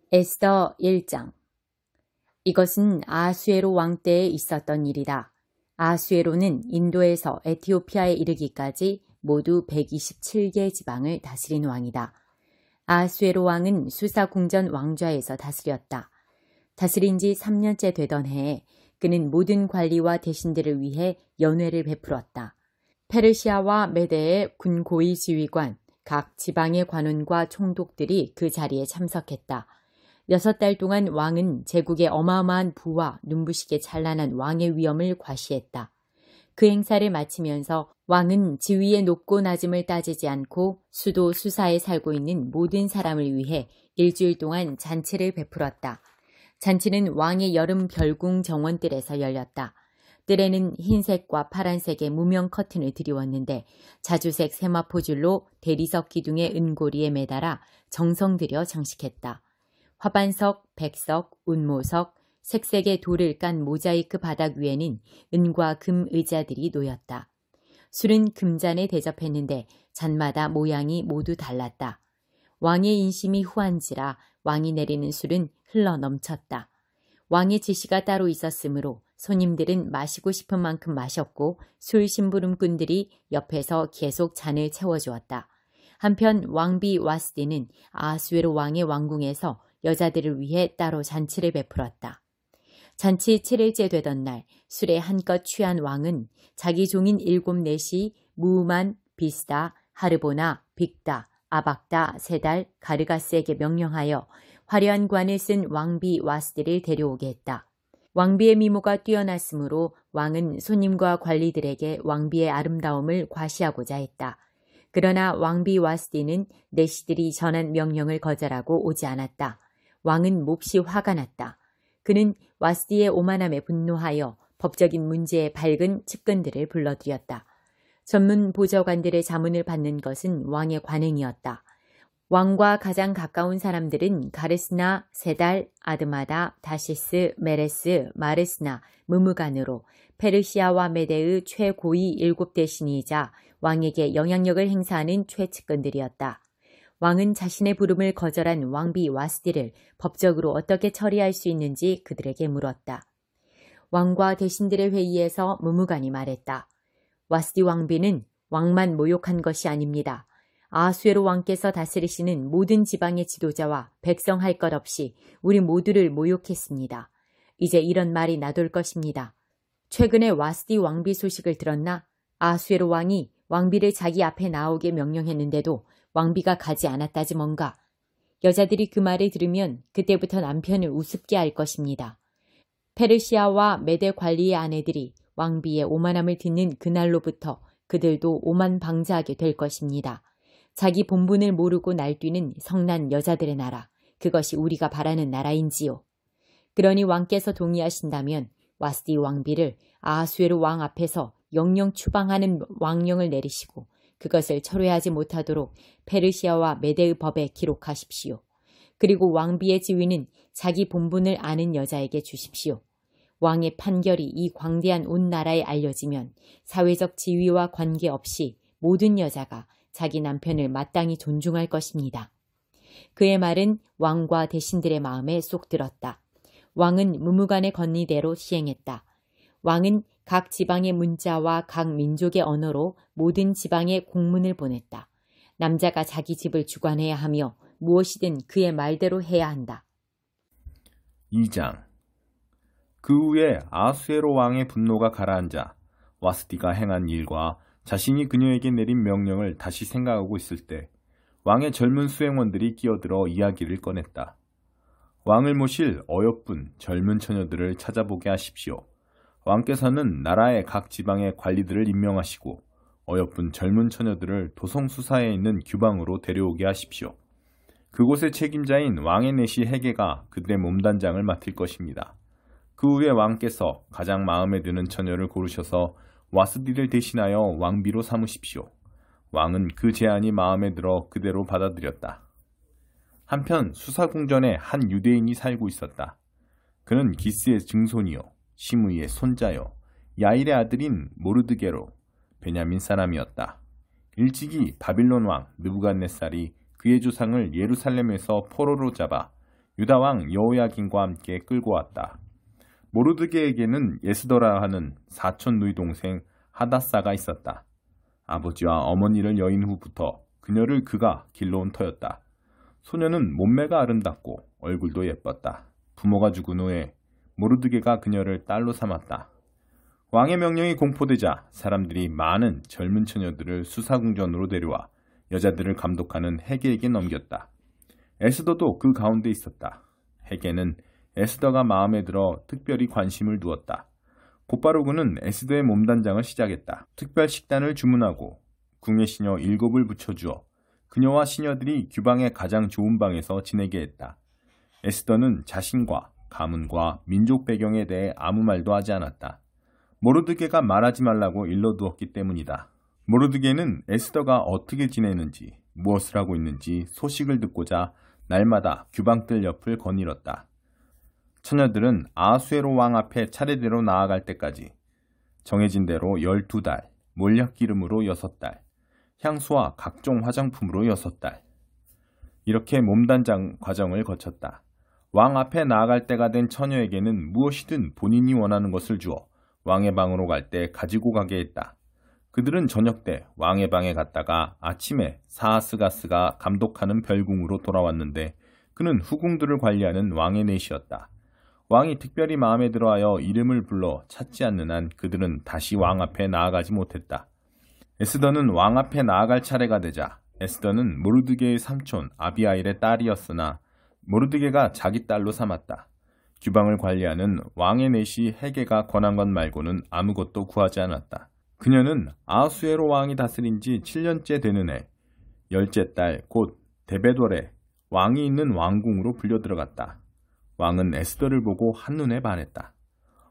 에스더 1장. 이것은 아하수에로 왕 때에 있었던 일이다. 아하수에로는 인도에서 에티오피아에 이르기까지 모두 127개 지방을 다스린 왕이다. 아하수에로 왕은 수사궁전 왕좌에서 다스렸다. 다스린 지 3년째 되던 해에 그는 모든 관리와 대신들을 위해 연회를 베풀었다. 페르시아와 메대의 군 고위 지휘관, 각 지방의 관원과 총독들이 그 자리에 참석했다. 6달 동안 왕은 제국의 어마어마한 부와 눈부시게 찬란한 왕의 위엄을 과시했다. 그 행사를 마치면서 왕은 지위의 높고 낮음을 따지지 않고 수도 수사에 살고 있는 모든 사람을 위해 일주일 동안 잔치를 베풀었다. 잔치는 왕의 여름 별궁 정원뜰에서 열렸다. 뜰에는 흰색과 파란색의 무명 커튼을 드리웠는데 자주색 세마포줄로 대리석 기둥의 은고리에 매달아 정성 들여 장식했다. 화반석, 백석, 운모석, 색색의 돌을 깐 모자이크 바닥 위에는 은과 금 의자들이 놓였다. 술은 금잔에 대접했는데 잔마다 모양이 모두 달랐다. 왕의 인심이 후한지라 왕이 내리는 술은 흘러 넘쳤다. 왕의 지시가 따로 있었으므로 손님들은 마시고 싶은 만큼 마셨고 술 심부름꾼들이 옆에서 계속 잔을 채워주었다. 한편 왕비 와스디는 아하수에로 왕의 왕궁에서 여자들을 위해 따로 잔치를 베풀었다. 잔치 7일째 되던 날 술에 한껏 취한 왕은 자기 종인 7넷이 무우만, 비스다, 하르보나, 빅다, 아박다, 세달, 가르가스에게 명령하여 화려한 관을 쓴 왕비 와스디를 데려오게 했다. 왕비의 미모가 뛰어났으므로 왕은 손님과 관리들에게 왕비의 아름다움을 과시하고자 했다. 그러나 왕비 와스디는 내시들이 전한 명령을 거절하고 오지 않았다. 왕은 몹시 화가 났다. 그는 와스디의 오만함에 분노하여 법적인 문제에 밝은 측근들을 불러들였다. 전문 보좌관들의 자문을 받는 것은 왕의 관행이었다. 왕과 가장 가까운 사람들은 가르스나, 세달, 아드마다, 다시스, 메레스, 마르스나, 무무간으로 페르시아와 메대의 최고위 7대신이자 왕에게 영향력을 행사하는 최측근들이었다. 왕은 자신의 부름을 거절한 왕비 와스디를 법적으로 어떻게 처리할 수 있는지 그들에게 물었다. 왕과 대신들의 회의에서 무무간이 말했다. 와스디 왕비는 왕만 모욕한 것이 아닙니다. 아하수에로 왕께서 다스리시는 모든 지방의 지도자와 백성 할 것 없이 우리 모두를 모욕했습니다. 이제 이런 말이 나돌 것입니다. 최근에 와스디 왕비 소식을 들었나? 아하수에로 왕이 왕비를 자기 앞에 나오게 명령했는데도 왕비가 가지 않았다지 뭔가. 여자들이 그 말을 들으면 그때부터 남편을 우습게 할 것입니다. 페르시아와 메대 관리의 아내들이 왕비의 오만함을 듣는 그날로부터 그들도 오만방자하게 될 것입니다. 자기 본분을 모르고 날뛰는 성난 여자들의 나라, 그것이 우리가 바라는 나라인지요. 그러니 왕께서 동의하신다면 와스디 왕비를 아하수에로 왕 앞에서 영영 추방하는 왕령을 내리시고 그것을 철회하지 못하도록 페르시아와 메대의 법에 기록하십시오. 그리고 왕비의 지위는 자기 본분을 아는 여자에게 주십시오. 왕의 판결이 이 광대한 온 나라에 알려지면 사회적 지위와 관계없이 모든 여자가 자기 남편을 마땅히 존중할 것입니다. 그의 말은 왕과 대신들의 마음에 쏙 들었다. 왕은 무무간의 건의대로 시행했다. 왕은 각 지방의 문자와 각 민족의 언어로 모든 지방에 공문을 보냈다. 남자가 자기 집을 주관해야 하며 무엇이든 그의 말대로 해야 한다. 2장. 그 후에 아하수에로 왕의 분노가 가라앉아 와스디가 행한 일과 자신이 그녀에게 내린 명령을 다시 생각하고 있을 때 왕의 젊은 수행원들이 끼어들어 이야기를 꺼냈다. 왕을 모실 어여쁜 젊은 처녀들을 찾아보게 하십시오. 왕께서는 나라의 각 지방의 관리들을 임명하시고 어여쁜 젊은 처녀들을 도성수사에 있는 규방으로 데려오게 하십시오. 그곳의 책임자인 왕의 내시 헤게가 그들의 몸단장을 맡을 것입니다. 그 후에 왕께서 가장 마음에 드는 처녀를 고르셔서 와스디를 대신하여 왕비로 삼으십시오. 왕은 그 제안이 마음에 들어 그대로 받아들였다. 한편 수사궁전에 한 유대인이 살고 있었다. 그는 기스의 증손이요 시므이의 손자요 야일의 아들인 모르드게로 베냐민 사람이었다. 일찍이 바빌론 왕 느부갓네살이 그의 조상을 예루살렘에서 포로로 잡아 유다왕 여호야긴과 함께 끌고 왔다. 모르드게에게는 예스더라 하는 사촌 누이 동생 하다사가 있었다. 아버지와 어머니를 여인 후부터 그녀를 그가 길러온 터였다. 소녀는 몸매가 아름답고 얼굴도 예뻤다. 부모가 죽은 후에 모르드게가 그녀를 딸로 삼았다. 왕의 명령이 공포되자 사람들이 많은 젊은 처녀들을 수사궁전으로 데려와 여자들을 감독하는 헤게에게 넘겼다. 에스더도 그 가운데 있었다. 헤게는 에스더가 마음에 들어 특별히 관심을 두었다. 곧바로 그는 에스더의 몸단장을 시작했다. 특별 식단을 주문하고 궁의 시녀 7을 붙여주어 그녀와 시녀들이 규방의 가장 좋은 방에서 지내게 했다. 에스더는 자신과 가문과 민족 배경에 대해 아무 말도 하지 않았다. 모르드게가 말하지 말라고 일러두었기 때문이다. 모르드게는 에스더가 어떻게 지내는지, 무엇을 하고 있는지 소식을 듣고자 날마다 규방뜰 옆을 거닐었다. 처녀들은 아하수에로 왕 앞에 차례대로 나아갈 때까지 정해진 대로 12달, 몰약기름으로 6달, 향수와 각종 화장품으로 6달. 이렇게 몸단장 과정을 거쳤다. 왕 앞에 나아갈 때가 된 처녀에게는 무엇이든 본인이 원하는 것을 주어 왕의 방으로 갈 때 가지고 가게 했다. 그들은 저녁 때 왕의 방에 갔다가 아침에 사하스가스가 감독하는 별궁으로 돌아왔는데 그는 후궁들을 관리하는 왕의 내시였다. 왕이 특별히 마음에 들어하여 이름을 불러 찾지 않는 한 그들은 다시 왕 앞에 나아가지 못했다. 에스더는 왕 앞에 나아갈 차례가 되자 에스더는 모르드게의 삼촌 아비하일의 딸이었으나 모르드게가 자기 딸로 삼았다. 규방을 관리하는 왕의 내시 헤게가 권한 것 말고는 아무것도 구하지 않았다. 그녀는 아하수에로 왕이 다스린 지 7년째 되는 해 10째 달 곧 데베돌에 왕이 있는 왕궁으로 불려 들어갔다. 왕은 에스더를 보고 한눈에 반했다.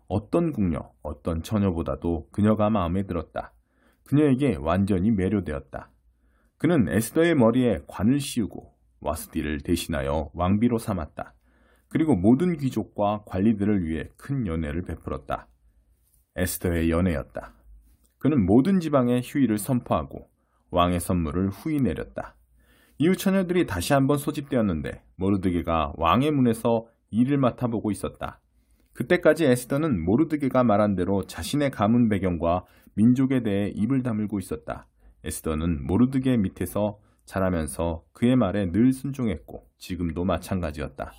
어떤 궁녀, 어떤 처녀보다도 그녀가 마음에 들었다. 그녀에게 완전히 매료되었다. 그는 에스더의 머리에 관을 씌우고 와스디를 대신하여 왕비로 삼았다. 그리고 모든 귀족과 관리들을 위해 큰 연회를 베풀었다. 에스더의 연회였다. 그는 모든 지방에 휴일을 선포하고 왕의 선물을 후히 내렸다. 이후 처녀들이 다시 한번 소집되었는데 모르드게가 왕의 문에서 일을 맡아보고 있었다. 그때까지 에스더는 모르드게가 말한 대로 자신의 가문 배경과 민족에 대해 입을 다물고 있었다. 에스더는 모르드게 밑에서 자라면서 그의 말에 늘 순종했고 지금도 마찬가지였다.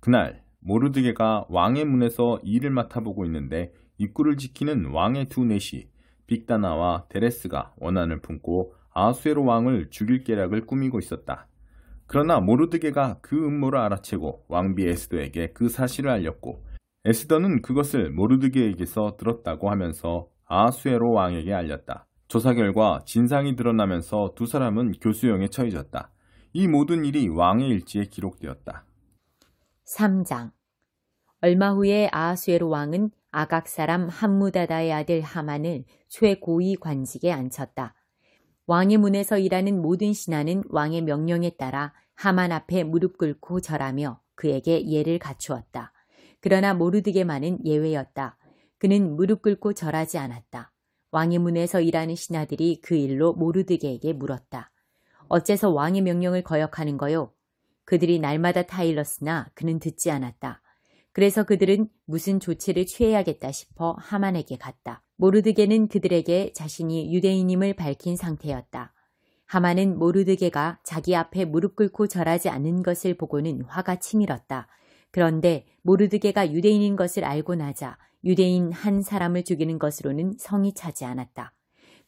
그날 모르드게가 왕의 문에서 일을 맡아보고 있는데 입구를 지키는 왕의 두 내시 빅다나와 데레스가 원한을 품고 아하수에로 왕을 죽일 계략을 꾸미고 있었다. 그러나 모르드게가 그 음모를 알아채고 왕비 에스더에게 그 사실을 알렸고 에스더는 그것을 모르드게에게서 들었다고 하면서 아하수에로 왕에게 알렸다. 조사 결과 진상이 드러나면서 두 사람은 교수형에 처해졌다. 이 모든 일이 왕의 일지에 기록되었다. 3장. 얼마 후에 아하수에로 왕은 아각 사람 함무다다의 아들 하만을 최고위 관직에 앉혔다. 왕의 문에서 일하는 모든 신하는 왕의 명령에 따라 하만 앞에 무릎 꿇고 절하며 그에게 예를 갖추었다. 그러나 모르드게만은 예외였다. 그는 무릎 꿇고 절하지 않았다. 왕의 문에서 일하는 신하들이 그 일로 모르드게에게 물었다. 어째서 왕의 명령을 거역하는 거요? 그들이 날마다 타일렀으나 그는 듣지 않았다. 그래서 그들은 무슨 조치를 취해야겠다 싶어 하만에게 갔다. 모르드게는 그들에게 자신이 유대인임을 밝힌 상태였다. 하만은 모르드게가 자기 앞에 무릎 꿇고 절하지 않는 것을 보고는 화가 치밀었다. 그런데 모르드게가 유대인인 것을 알고 나자 유대인 한 사람을 죽이는 것으로는 성이 차지 않았다.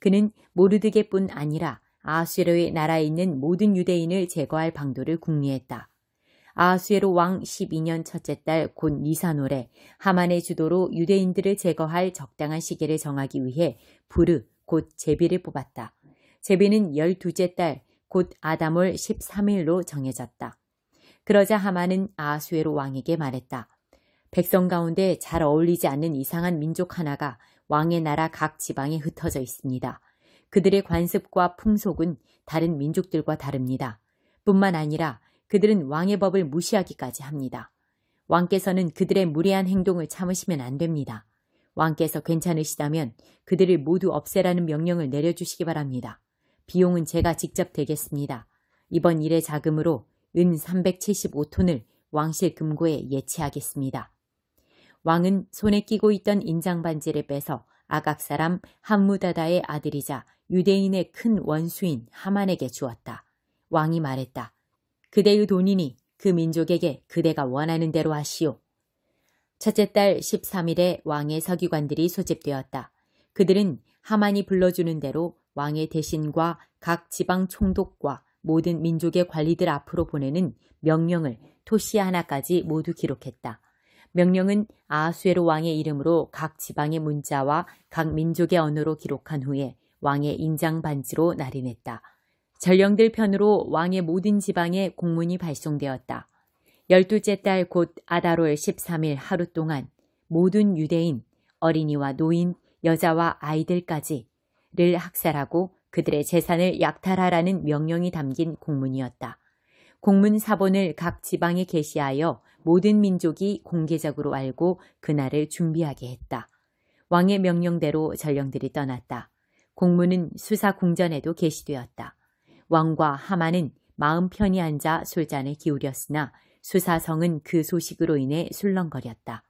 그는 모르드게뿐 아니라 아하수에로의 나라에 있는 모든 유대인을 제거할 방도를 궁리했다. 아하수에로 왕 12년 첫째 달 곧 니산월에 하만의 주도로 유대인들을 제거할 적당한 시기를 정하기 위해 부르 곧 제비를 뽑았다. 제비는 12째 달 곧 아담월 13일로 정해졌다. 그러자 하만은 아하수에로 왕에게 말했다. 백성 가운데 잘 어울리지 않는 이상한 민족 하나가 왕의 나라 각 지방에 흩어져 있습니다. 그들의 관습과 풍속은 다른 민족들과 다릅니다. 뿐만 아니라 그들은 왕의 법을 무시하기까지 합니다. 왕께서는 그들의 무례한 행동을 참으시면 안 됩니다. 왕께서 괜찮으시다면 그들을 모두 없애라는 명령을 내려주시기 바랍니다. 비용은 제가 직접 대겠습니다. 이번 일의 자금으로 은 375톤을 왕실 금고에 예치하겠습니다. 왕은 손에 끼고 있던 인장반지를 빼서 아각 사람 함무다다의 아들이자 유대인의 큰 원수인 하만에게 주었다. 왕이 말했다. 그대의 돈이니 그 민족에게 그대가 원하는 대로 하시오. 첫째 달 13일에 왕의 서기관들이 소집되었다. 그들은 하만이 불러주는 대로 왕의 대신과 각 지방 총독과 모든 민족의 관리들 앞으로 보내는 명령을 토시 하나까지 모두 기록했다. 명령은 아하수에로 왕의 이름으로 각 지방의 문자와 각 민족의 언어로 기록한 후에 왕의 인장 반지로 날인했다. 전령들 편으로 왕의 모든 지방에 공문이 발송되었다. 12째 달 곧 아다롤 13일 하루 동안 모든 유대인, 어린이와 노인, 여자와 아이들까지를 학살하고 그들의 재산을 약탈하라는 명령이 담긴 공문이었다. 공문 사본을 각 지방에 게시하여 모든 민족이 공개적으로 알고 그날을 준비하게 했다. 왕의 명령대로 전령들이 떠났다. 공문은 수사 궁전에도 게시되었다. 왕과 하만은 마음 편히 앉아 술잔을 기울였으나 수사성은 그 소식으로 인해 술렁거렸다.